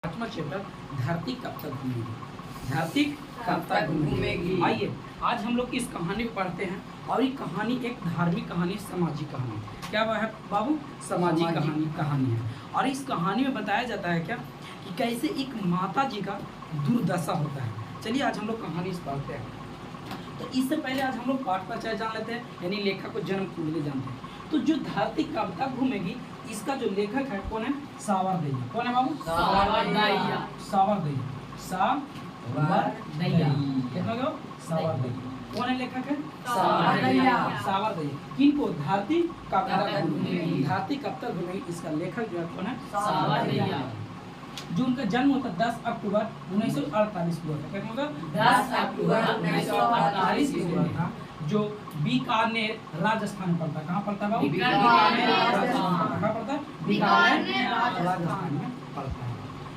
पांचवा चैप्टर धरती कब तक घूमेगी। धरती कब तक घूमेगी। आइए आज हम लोग इस कहानी को पढ़ते हैं और ये कहानी एक धार्मिक कहानी, सामाजिक कहानी। क्या वह है बाबू? सामाजिक कहानी है। और इस कहानी में बताया जाता है क्या कि कैसे एक माता जी का दुर्दशा होता है। चलिए आज हम लोग कहानी इस पढ़ते हैं। तो इससे पहले आज हम लोग पाठ परिचय जान लेते हैं, यानी लेखक को जन्म कुंडली जानते हैं। तो जो धरती कब तक घूमेगी इसका जो लेखक है कौन है? सावरदैया। कौन है बाबू? सावरदैया। कितना गो? सावरदैया। कौन है लेखक है? सावरदैया। किनको? धरती कब तक घूमेगी। धरती कब तक घूमेगी इसका लेखक जो है कौन है? सावरदैया। जो उनका जन्म होता 10 अक्टूबर 1948 को हुआ था। क्या होगा? 10 अक्टूबर 1948 को हुआ था। जो बीकानेर राजस्थान में पड़ता है। कहाँ पड़ता है बाबू? बीकानेर राजस्थान। कहाँ पड़ता है? बीकानेर राजस्थान में पड़ता है।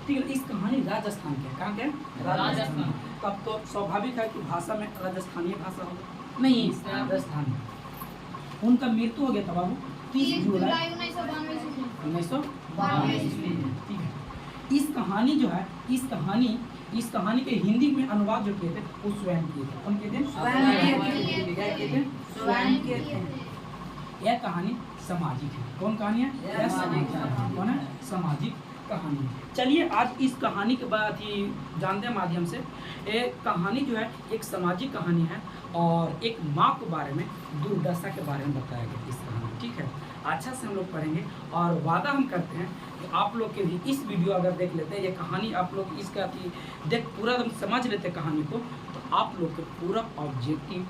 ठीक है, इस कहानी राजस्थान के कहाँ के? राजस्थान। तब तो स्वाभाविक है कि भाषा में राजस्थानीय भाषा होगा। नहीं, राजस्थान में उनका मृत्यु हो गया था बाबू 30 जुलाई 1992 ईस्वी। ठीक है, इस कहानी जो है इस कहानी के हिंदी में अनुवाद जो किए थे वो स्वयं किए थे। कौन किए थे? स्वयं किए थे। यह कहानी सामाजिक है। कौन कहानी है? यह सामाजिक है। कौन है? सामाजिक कहानी। चलिए आज इस कहानी के बाद ही जानते हैं माध्यम से। एक कहानी जो है एक सामाजिक कहानी है और एक माँ के बारे में, दुर्दशा के बारे में बताया गया इस कहानी। ठीक है, अच्छा से हम लोग पढ़ेंगे और वादा हम करते हैं कि आप लोग के भी इस वीडियो अगर देख लेते हैं, ये कहानी आप लोग इसका देख पूरा समझ लेते हैं कहानी को, तो आप लोग के पूरा ऑब्जेक्टिव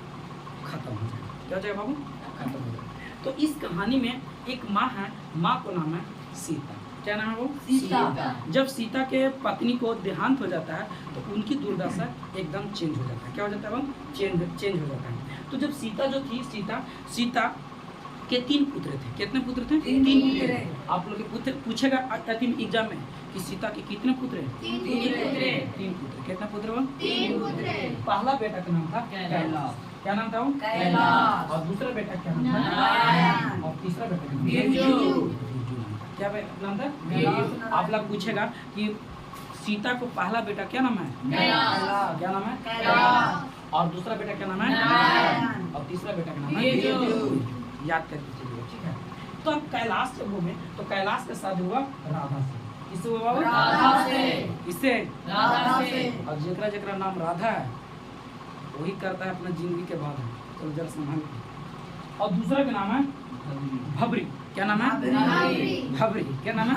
खत्म हो जाएगा। क्या हो जाएगा बाबू? खत्म हो जाएगा। तो इस कहानी में एक माँ है, माँ को नाम है सीता। क्या नाम है वो? सीता। जब सीता के पत्नी को देहांत हो जाता है तो उनकी दुर्दशा एकदम चेंज हो जाता है। क्या हो जाता है वो? चेंज हो जाता है। तो जब सीता जो थी, सीता के 3 पुत्र थे। कितने पुत्र थे? 3 पुत्र। आप लोग के पुत्र पूछेगा अंतिम एग्जाम में कि सीता के कितने पुत्र हैं? 3 पुत्र। कितने पुत्र वो? 3 पुत्र। पहला बेटा का नाम था कैलाश। क्या नाम था वो? कैलाश। और दूसरा बेटा क्या नाम था? नारायण। और तीसरा बेटा बिरजू। क्या नाम था? आप लोग पूछेगा कि सीता को पहला बेटा क्या नाम है? कैलाश। क्या नाम है? कैलाश। और दूसरा बेटा क्या नाम है? नारायण। और तीसरा बेटा का नाम है बिरजू। याद करके चलिए। ठीक है, तो अब कैलाश जब घूमे तो कैलाश का शादी हुआ राधा से। किससे हुआ? राधा से। किससे? राधा से। और जेकरा नाम राधा है वही करता है अपना जिंदगी के बाद। तो जरा संभाल। और दूसरा का नाम है भबरी। क्या नाम है? भबरी। क्या नाम है?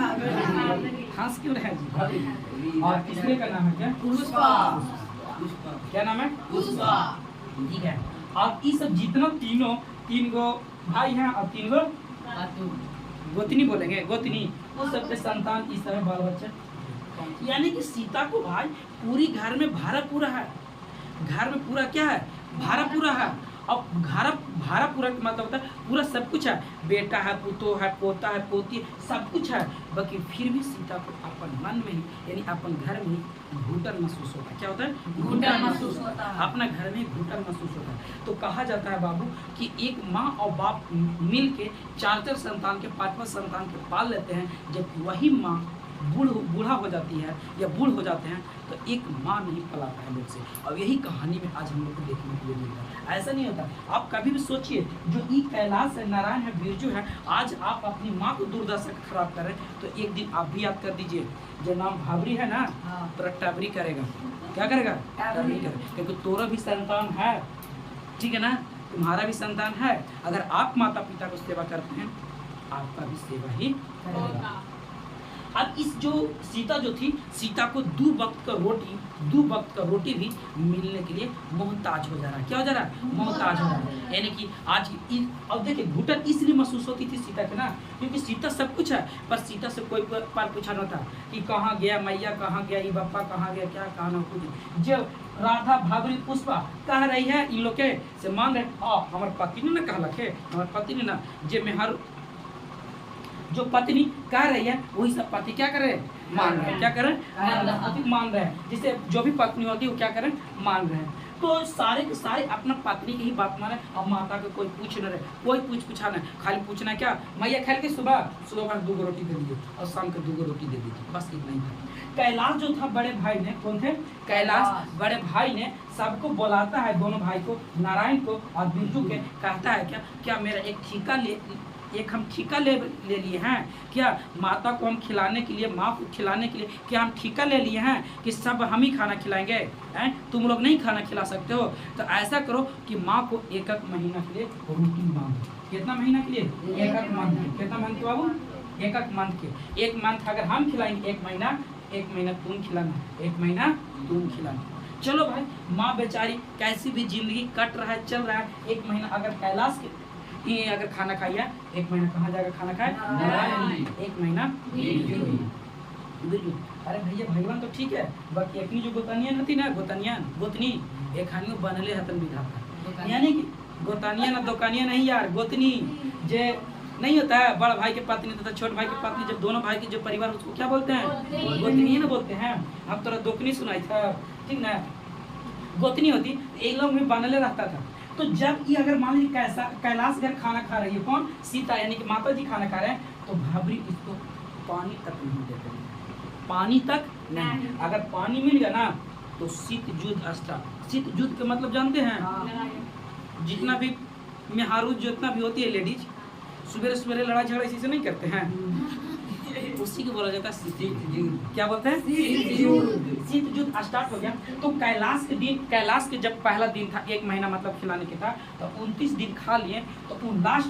हंस क्यों रहे जी? भबरी। और तीसरे का नाम है क्या? पुष्पा। क्या नाम है? पुष्पा। ठीक है, और ये सब जितना 3 गो भाई हैं और 3 गो गोतनी बोलेंगे, गोतनी, वो सबके संतान इस तरह बाल बच्चे। यानी कि सीता को भाई पूरी घर में भारा पूरा है। घर में पूरा क्या है? भारा पूरा है। अब भारा पूरा मतलब होता है पूरा सब कुछ है। बेटा है, पुतो है, पोता है, पोती, सब कुछ है। बाकी फिर भी सीता को अपन मन में ही, यानी अपन घर में ही घुटन महसूस होता है। क्या होता है? घुटन महसूस होता है। अपना घर में घुटन महसूस होता है। तो कहा जाता है बाबू कि एक माँ और बाप मिल के 4 संतान के 5वां संतान के पाल लेते हैं। जब वही माँ बूढ़ा हो जाती है या बूढ़ हो जाते हैं तो एक माँ नहीं पलाता है लोग से। और यही कहानी में आज हम लोग को देखने के लिए मिलता है। ऐसा नहीं होता। आप कभी भी सोचिए, जो ई कैलाश है, नारायण है, बिरजू है, आज आप अपनी माँ को दुर्दशा खराब करें तो एक दिन आप भी याद कर दीजिए, जो नाम भाबरी है ना, तो टाबरी करेगा। क्या करेगा? टाबरी करेगा। क्योंकि तोरा भी संतान है, ठीक है ना, तुम्हारा भी संतान है। अगर आप माता पिता को सेवा करते हैं आपका भी सेवा ही करेगा। अब इस जो सीता जो थी, सीता को 2 वक्त का रोटी भी मिलने के लिए मोहताज हो जा रहा है। क्या हो जा रहा है? मोहताज हो जा रहा है। यानी कि आज अब देखिए घुटन इसलिए महसूस होती थी सीता के ना, क्योंकि सीता सब कुछ है पर सीता से कोई पर पूछा न था कि कहाँ गया मैया, कहाँ गया ये बप्पा, कहाँ गया क्या, कहाँ ना कुछ। जब राधा भाबरी पुष्पा कह रही है इन लोग के से मान रहे हमारे पति ने ना कहलखे, हमारे पति ने ना, जे में हर जो पत्नी कह रही है वही सब पति क्या करे? मान रहे हैं। क्या करें? मान रहे हैं। जिसे जो भी पत्नी होती है वो क्या करें? मान रहे हैं। तो सारे के सारे अपना पत्नी की ही बात माने। अब माता को कोई पूछ न रहे, कोई पूछा न, खाली पूछना क्या, मैया खेल के सुबह सुबह 2 रोटी दे दीजिए और शाम को 2 रोटी दे दीजिए, बस इतना ही था। कैलाश जो था बड़े भाई ने, कौन थे? कैलाश बड़े भाई ने सबको बुलाता है, दोनों भाई को, नारायण को और बिरजू के, कहता है क्या मेरा एक हम ठेका ले लिए हैं क्या, माता को हम खिलाने के लिए, माँ को खिलाने के लिए क्या हम ठेका ले लिए हैं कि सब हम ही खाना खिलाएंगे हैं, तुम लोग नहीं खाना खिला सकते हो? तो ऐसा करो कि माँ को 1 महीना के लिए रोटी बांधो। कितना महीना के लिए? 1 मंथ। कितना मंथ के बाबू? 1 मंथ के। 1 मंथ अगर हम खिलाएंगे, 1 महीना तुम खिलाना, 1 महीना तुम खिलाना। चलो भाई, माँ बेचारी कैसी भी जिंदगी कट रहा है, चल रहा है। 1 महीना अगर कैलाश के ये अगर खाना खाइए, 1 महीना कहाँ जाकर खाना खाए? 1 महीना बिरजू। अरे भैया भगवान तो ठीक है, बाकी अपनी जो गोतनियन थी ना, गोतनी एक खानियों बनले हतन विधाता, यानी कि गोतनिया ना दुकानिया नहीं यार, गोतनी जे नहीं होता है, बड़ा भाई के पत्नी तथा छोटे भाई के पत्नी, जब दोनों भाई के जो परिवार उसको क्या बोलते हैं? गोतनी ना बोलते हैं। अब तोरा दोकनी सुनाई था, ठीक ना, गोतनी होती, एक लोग में बनले रहता था। तो जब ये अगर मान लीजिए कैलाश घर खाना खा रही है, कौन? सीता, यानी कि माता जी खाना खा रहे हैं, तो भाबरी इसको पानी तक नहीं देते, पानी तक नहीं। अगर पानी मिल गया ना तो शीत युद्ध स्टार्ट। शीत युद्ध का मतलब जानते हैं? जितना भी मेहारू जितना भी होती है लेडीज, सवेरे लड़ाई झगड़ा इसी से नहीं करते हैं, उसी को बोला जाता है शीत युद्ध। क्या बोलते हैं? शीत युद्ध स्टार्ट हो गया। तो कैलाश के जब पहला दिन था, 1 महीना मतलब खिलाने के था, तो 29 दिन खा लिए। तो उन लास्ट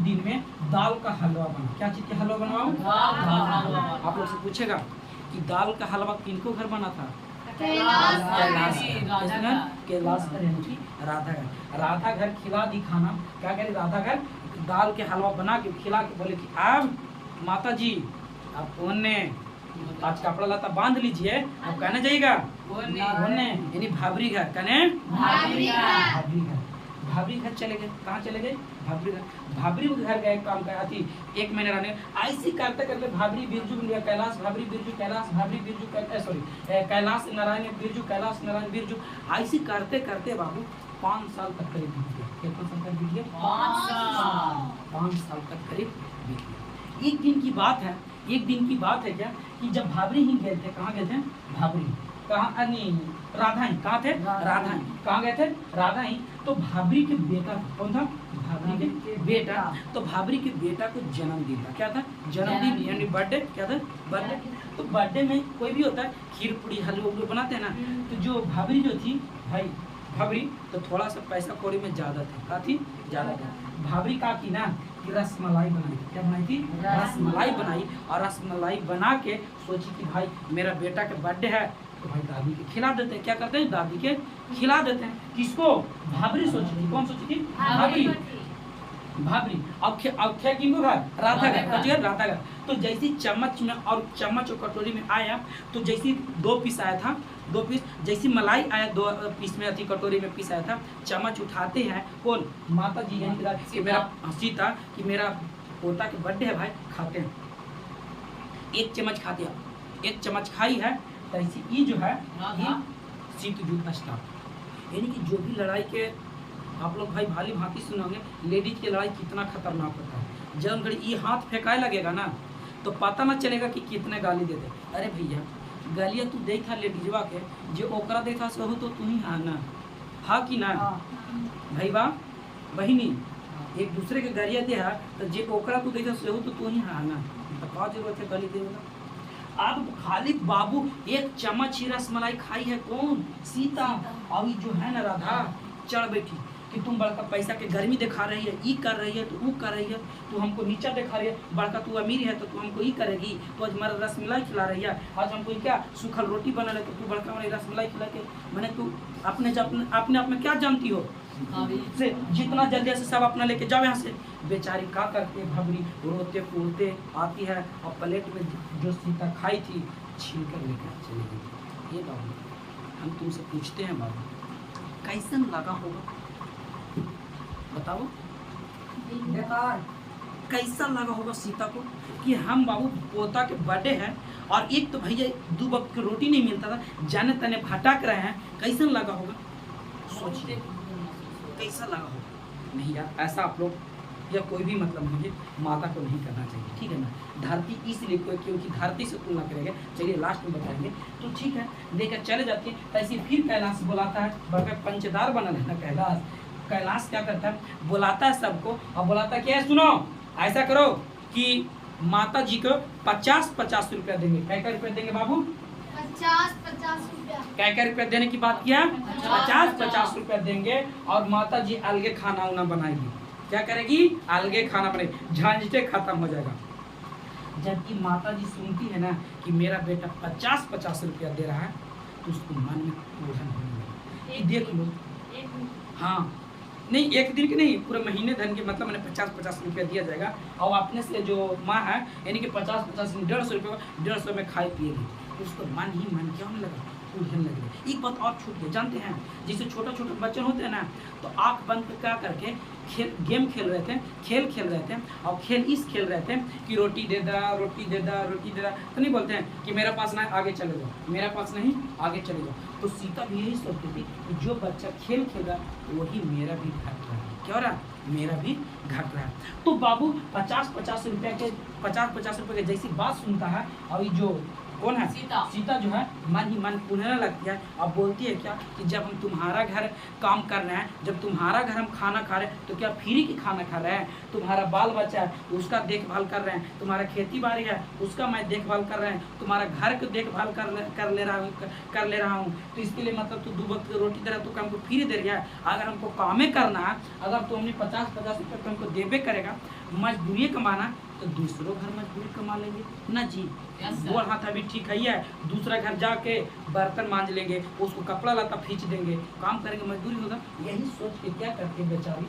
दिन में दाल का हलवा बना। क्या चीज का हलवा बनवाओ? आप लोग से पूछेगा कि दाल का हलवा किनको घर बना था? कैलाश राधा घर खिला दी खाना। क्या करे? राधा घर दाल के हलवा बना के खिला के बोले कि अब माता जी अब कौन ने आज कपड़ा लता बांध लीजिए, अब कहने जाइएगा यानी भाबरी घर, कहने भाबरी घर चले गए। कहाँ चले गए? भाबरी घर गए, काम कर थी 1 महीने रहने। ऐसी करते करते भाबरी बिरजू मिल गया, कैलाश भाबरी बिरजू, कैलाश भाबरी बिरजू, सॉरी कैलाश नारायण बिरजू, कैलाश नारायण बिरजू। ऐसी करते करते बाबू 5 साल तक करीब बीत गया। कितना साल तक बीत गया? 5 साल तक करीब बीत गया। एक दिन की बात है क्या कि जब भाबरी ही गए थे, कहाँ गए थे? भाबरी कहाँ? नहीं, राधा ही। कहाँ थे? राधा ही। कहाँ गए थे? राधा ही। तो भाबरी के बेटा, कौन था? भाबरी के बेटा। तो भाबरी के बेटा को जन्मदिन था। क्या था? जन्मदिन यानी बर्थडे। क्या था? बर्थडे। तो बर्थडे में कोई भी होता है, खीर पूरी हलवा बनाते हैं ना। तो जो भाबरी जो थी भाई, भाबरी तो थोड़ा सा पैसा कौड़ी में ज्यादा था। क्या थी? ज्यादा था। भाबरी का की ना कि रसमलाई बनाई। क्या बनाई थी? रसमलाई बनाई। और रसमलाई बना के सोची कि भाई मेरा बेटा के बर्थडे है तो भाई दादी के खिला देते हैं। क्या करते हैं? दादी के खिला देते हैं। किसको? भाबरी सोची थी। कौन सोची थी? भाबरी। अब क्या किनको घर? राधा घर। राधा घर। तो जैसी चम्मच में और कटोरी में आया, तो जैसी 2 पीस आया था, 2 पीस जैसी मलाई आया, 2 पीस में थी, कटोरी में पीस आया था। चम्मच उठाते हैं कौन? माता जी कि मेरा सीता कि मेरा पोता के बर्थडे है भाई, खाते हैं। 1 चम्मच खाते हैं, 1 चम्मच खाई है। तैसी ये जो है ये शीत युद्ध स्टार्ट। यानी कि जो भी लड़ाई के आप लोग भाई भाली भांति सुनोगे, लेडीज की लड़ाई कितना खतरनाक होता है। जब घड़ी ये हाथ फेंकाए लगेगा ना तो पता ना चलेगा कि कितने गाली दे दे। अरे भैया गालियाँ तू दे था लेडीजवा के, जो ओकरा देखा सहू तो तू ही आना हा कि ना भैया बहिनी, एक दूसरे के गालियाँ दे हा तो जे ओकरा तू देखा सहू तो तू ही आना, तो का जरूरत है गाली देने? अब खाली बाबू 1 चम्मच ही रसमलाई खाई है, कौन? सीता। अभी जो है ना राधा चढ़ बैठी कि तुम बड़का पैसा के गर्मी दिखा रही है, ई कर रही है, तो वो कर रही है, तू हमको नीचा दिखा रही है, बड़का तू अमीर है तो तू हमको ई करेगी, तो आज हमारा रसमलाई खिला रही है, आज हमको क्या सूखल रोटी बना ले तो तू बड़का हमारी रसमलाई खिला के, मैंने तू अपने आप में क्या जानती हो से जितना जल्दी से सब अपना लेके जाओ यहाँ से। बेचारी का करते भाबरी रोते पोते आती है और प्लेट में जो सीता खाई थी छीन कर लेकर चली गई। ये बाबू हम तुमसे पूछते हैं बाबू कैसन लगा होगा बताओ? बेकार कैसा लगा होगा सीता को कि हम बाबू पोता के बर्थडे हैं और एक तो भैया 2 वक्त की रोटी नहीं मिलता था, जाने तने भटक रहे हैं, कैसन लगा होगा? सोचिए कैसा लगा हो। नहीं यार, ऐसा आप लोग या कोई भी मतलब मुझे माता को नहीं करना चाहिए, ठीक है ना। धरती इसलिए क्योंकि धरती से तुलना करेंगे, चलिए लास्ट में बताएंगे। तो ठीक है, लेकर चले जाते हैं। ऐसे फिर कैलाश बुलाता है, बड़का पंचदार बनल है ना कैलाश। कैलाश क्या करता है, बुलाता है सबको और बुलाता है क्या, सुनो ऐसा करो कि माता जी को 50-50 रुपया देंगे। क्या रुपया देंगे बाबू? 50-50 रुपया। क्या रुपया देने की बात किया? 50-50 रुपया देंगे और माता जी अलगे खाना उना बनाएगी। क्या करेगी? अलगे खाना बनाएगी, झंझटे खत्म हो जाएगा। जबकि माता जी सुनती है ना कि मेरा बेटा 50-50 रुपया दे रहा है, तो उसको मन में ओढ़न होने लगी। देख लो, हाँ नहीं, एक दिन के नहीं, पूरे महीने धन के मतलब मैंने 50-50 रुपया दिया जाएगा और अपने से जो माँ है यानी कि 50-50 150 रुपये 150 में खाए पिएगी, तो उसको मन ही मन क्या होने लगा, उड़ने लगे। एक बात और छूट गई, जानते हैं जैसे छोटे छोटे बच्चे होते हैं ना, तो आँख बंद कर क्या करके गेम खेल रहे थे, खेल रहे थे और खेल रहे थे कि रोटी दे दा, रोटी दे दा, रोटी दे दा। तो नहीं बोलते हैं कि मेरा पास ना आगे चले जाओ, मेरा पास नहीं आगे चले जाओ। तो सीता भी यही सोचती थी कि जो बच्चा खेल रहा वही मेरा भी घट रहा है। क्या हो रहा है? मेरा भी घट रहा है। तो बाबू 50-50 रुपये के जैसी बात सुनता है और ये जो कौन है, सीता जो है मन ही मन पुनः लगती है और बोलती है क्या कि जब हम तुम्हारा घर काम कर रहे हैं, जब तुम्हारा घर हम खाना खा रहे हैं, तो क्या फ्री की खाना खा रहे हैं? तुम्हारा बाल बच्चा है उसका देखभाल कर रहे हैं, तुम्हारा खेती बाड़ी है उसका मैं देखभाल कर रहे हैं, तुम्हारा घर को देखभाल कर ले रहा हूँ। तो इसके लिए मतलब तू 2 वक्त रोटी दे रहा है, तो हमको फ्री दे रहा है। अगर हमको कामे करना है, अगर तो हमने 50-50 रुपये तो हमको देवे करेगा, मजदूरी कमाना, तो दूसरों घर मजदूरी कमा लेंगे ना जी। वो हाथ अभी ठीक है, दूसरा घर जाके बर्तन मांज लेंगे, उसको कपड़ा लता खींच देंगे, काम करेंगे, मजदूरी होगा। यही सोच के क्या करते हैं बेचारी,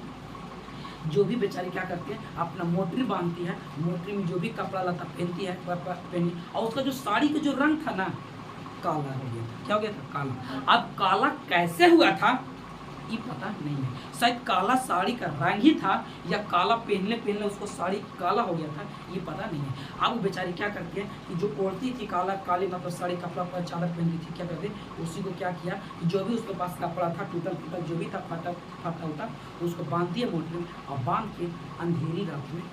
जो भी बेचारी क्या करती है, अपना मोटरी बांधती है, मोटरी में जो भी कपड़ा लता पहनती है पहनी, और उसका जो साड़ी का जो रंग था ना, काला हो गया था। क्या हो गया था? काला। अब काला कैसे हुआ था ये पता नहीं है, शायद काला साड़ी का रंग ही था या काला पहनले उसको साड़ी काला हो गया था, ये पता नहीं है। अब वो बेचारी क्या करती है कि जो ओढ़ती थी काली मतलब साड़ी कपड़ा पर चादर पहनती थी, क्या करती उसी को क्या किया कि जो भी उसके पास कपड़ा था टूटल जो भी था फटा उटा, उसको बांधती है मोटर में और बांध के अंधेरी रात में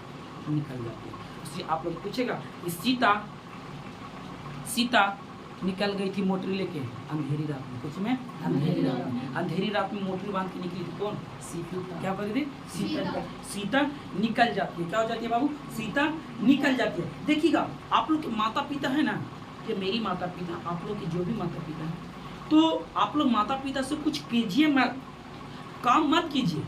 निकल जाती है। उससे आप लोग पूछेगा कि सीता निकल गई थी मोटरी लेके अंधेरी रात में, कुछ में अंधेरी रात में मोटरी बांध के निकली थी। कौन? सीता। क्या कर थी? सीता निकल जाती है। क्या हो जाती है बाबू? सीता निकल जाती है। देखिएगा आप लोग के माता पिता है ना, ये मेरी माता पिता, आप लोग के जो भी माता पिता है, तो आप लोग माता पिता से कुछ कीजिए मत, काम मत कीजिए,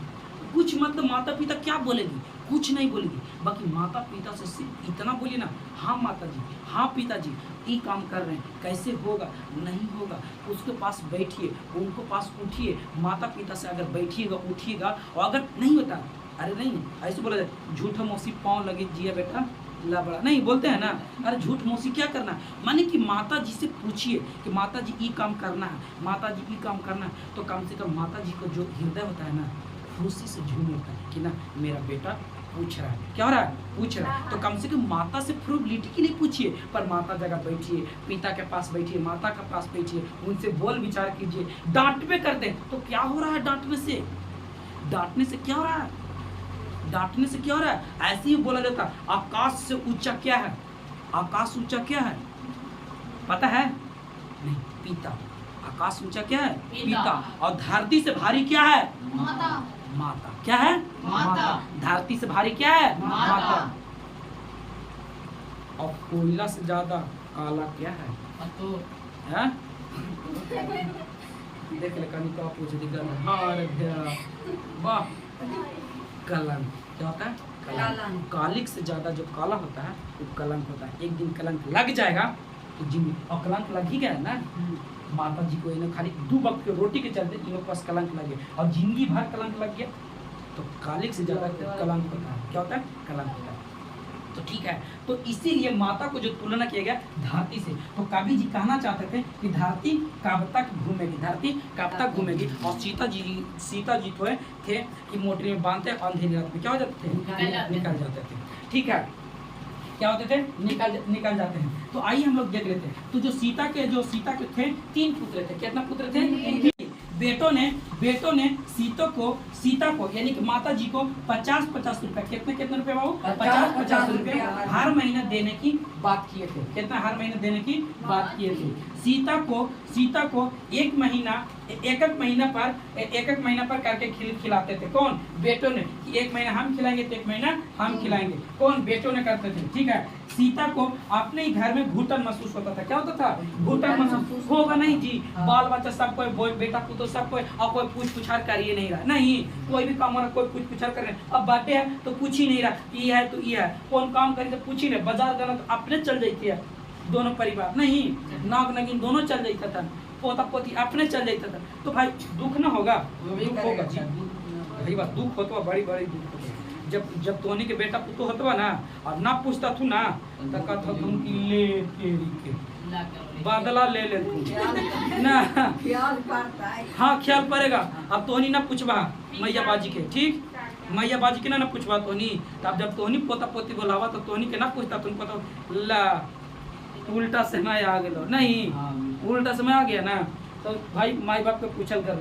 कुछ मतलब माता पिता क्या बोलेगी, कुछ नहीं बोलेगी। बाकी माता पिता से सिर्फ इतना बोलिए ना, हाँ माता जी, हाँ पिताजी, ये काम कर रहे हैं, कैसे होगा? नहीं होगा। उसके पास बैठिए, उनको पास उठिए, माता पिता से अगर बैठिएगा उठिएगा, और अगर नहीं होता, अरे नहीं ऐसे बोला जाए, झूठा मौसी पाँव लगे जिया बेटा लबड़ा, नहीं बोलते हैं ना, अरे झूठ मौसी क्या करना, माने कि माता जी से पूछिए कि माता जी ये काम करना है, माता जी ये काम करना है, तो कम से कम माता जी को जो हृदय होता है ना, खुशी से झूम उठता है कि ना मेरा बेटा पूछ रहा है। क्या हो रहा है? पूछ रहा है। तो कम से कम माता से प्रोबेबिलिटी के लिए पूछिए, पर माता जगह बैठिए, पिता के पास बैठिए, माता के पास बैठिए, उनसे बोल विचार कीजिए। डांटवे कर दें तो क्या हो रहा है? डांटने से क्या हो रहा है? डांटने से क्या हो रहा है? ऐसे ही बोला जाता, आकाश से ऊंचा क्या है? आकाश ऊंचा क्या है पता है? नहीं, पिता। आकाश ऊंचा क्या है? पिता। और धरती से भारी क्या है? माता। क्या है? माता। धरती से भारी क्या है? माता। और कोयला से ज्यादा काला क्या है? देख ले कहीं का पूछ दी वाह, कलंक। क्या होता है? कलंक। कालिक से ज्यादा जो काला होता है वो कलंक होता है। एक दिन कलंक लग जाएगा तो जिंदगी, और कलंक लग ही गया ना माता जी को, इन्हें खाली 2 वक्त के रोटी के चलते इन लोग पास कलंक लगे और जिंदगी भर कलंक लग गया, तो कालिक से ज्यादा कलंक होता है। क्या होता है? कलंक होता है। तो ठीक है, तो इसीलिए माता को जो तुलना किया गया धरती से, तो कवि जी कहना चाहते थे कि धरती कब तक घूमेगी, धरती कब तक घूमेगी। और सीता जी तो थे कि मोटरी में बांधते अंधेरी रात में क्या हो जाते थे? निकल जाते थे। ठीक है, क्या होते थे? निकल जाते हैं। तो आइए हम लोग देख लेते हैं। तो जो सीता के थे 3 पुत्र थे। कितना पुत्र थे? बेटों ने बेटों ने सीता को यानी कि माता जी को 50-50 रुपए, कितने रुपए बाबू? 50-50 रुपए हर महीने देने की बात किए थे। कितना हर महीने देने की बात किए थे। सीता को एक एक महीना पर करके खिलाते थे। कौन? बेटों ने। कि एक महीना हम खिलाएंगे तो एक महीना हम खिलाएंगे। कौन? बेटों ने करते थे। ठीक है। सीता को अपने ही घर में घुटन महसूस होता था। क्या होता था? घुटन महसूस होगा नहीं जी। बाल बच्चा सब कोई बेटा पुतो सब कोई, और कोई पूछ पुछार कर ही नहीं रहा। नहीं, कोई भी काम हो रहा, कोई पूछ पुछार कर रहे। अब बातें है तो पूछ ही नहीं रहा, ये है तो ये है। कौन काम करे तो पूछ ही नहीं। बाजार जाना तो अपने चल जाती है, दोनों परिवार नहीं, नाग नगिन दोनों चल जाता था, पोता पोती अपने चल जाता था। तो भाई दुख ना होगा? दुख होगा जी। भाई बात दुख होता बड़ी दुख होता। जब तोहनी के बेटा पुतो होतवा ना और ना पूछता तू ना तो कहता तुम की ले तेरी के बादला ले तू ना। हाँ ख्याल पड़ेगा। अब तोहनी ना पूछवा मैया बाजी के, ठीक मैया बाजी के ना पूछवा तोहनी। तब जब तोहनी पोता पोती बोलावा तो तोहनी के ना पूछता तुमको तो ला उल्टा समय आ गया। नहीं उल्टा समय आ गया ना तो भाई माई बाप को पूछल कर।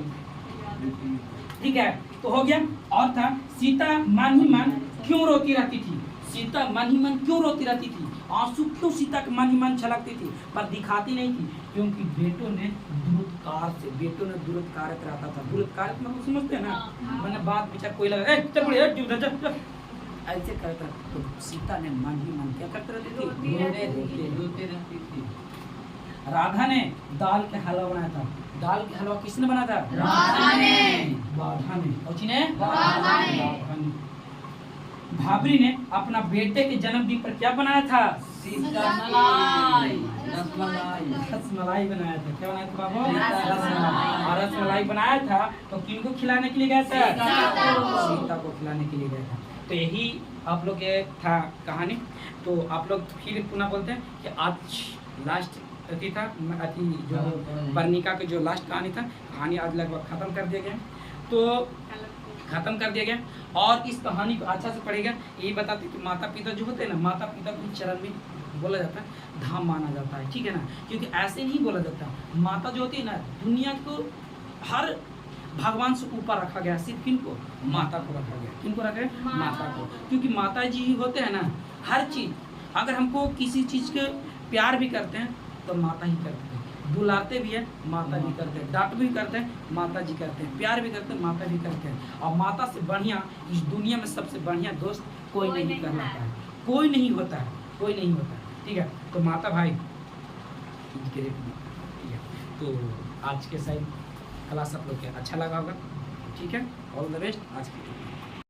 ठीक है तो हो गया। और था सीता मन ही मन क्यों रोती रहती थी? सीता मन ही मन क्यों रोती रहती थी? आंसू क्यों सीता के मन ही मन छलकती थी पर दिखाती नहीं थी? क्योंकि बेटों ने दुरुत्कार कराता था। दुरुत्कार मतलब समझते हैं ना? मैंने बात विचार कोई लगा ऐसे करता तो सीता ने मन ही मन क्या करते रहती थी? राधा ने दाल के हलवा बनाया था। दाल के हलवा किसने बनाया था? राधा ने। भाबरी ने अपना बेटे के जन्मदिन पर क्या बनाया था? रसमलाई बनाया था। क्या बनाया था बाबू? रसमलाई। रसमलाई बनाया था तो किनको खिलाने के लिए गया था? सीता को खिलाने के लिए गया था। तो यही आप लोग के था कहानी। तो आप लोग फिर पुनः बोलते हैं कि आज लास्ट था जो वर्णिका की जो लास्ट कहानी था, कहानी आज लगभग खत्म कर दिया गया। तो खत्म कर दिया गया और इस कहानी को अच्छा से पढ़ेगा। यही बताते कि माता पिता जो होते हैं ना, माता पिता को चरण में बोला जाता है, धाम माना जाता है। ठीक है ना? क्योंकि ऐसे नहीं बोला जाता। माता जो होती है ना, दुनिया को हर भगवान से ऊपर रखा गया। सिर्फ किनको? माता को रखा गया। किनको रखा गया? माता को। क्योंकि माता जी ही होते हैं ना हर चीज। अगर हमको किसी चीज के प्यार भी करते हैं तो माता ही करते हैं, बुलाते भी है माता भी करते हैं, डांट भी करते हैं माता जी करते हैं, प्यार भी करते हैं माता भी करते हैं। और माता से बढ़िया इस दुनिया में सबसे बढ़िया दोस्त कोई नहीं कहलाता है, कोई नहीं होता है, कोई नहीं होता है। ठीक है? तो माता भाई ठीक है। तो आज के साइड क्लास आप लोग के अच्छा लगा होगा। ठीक है? ऑल द बेस्ट आज के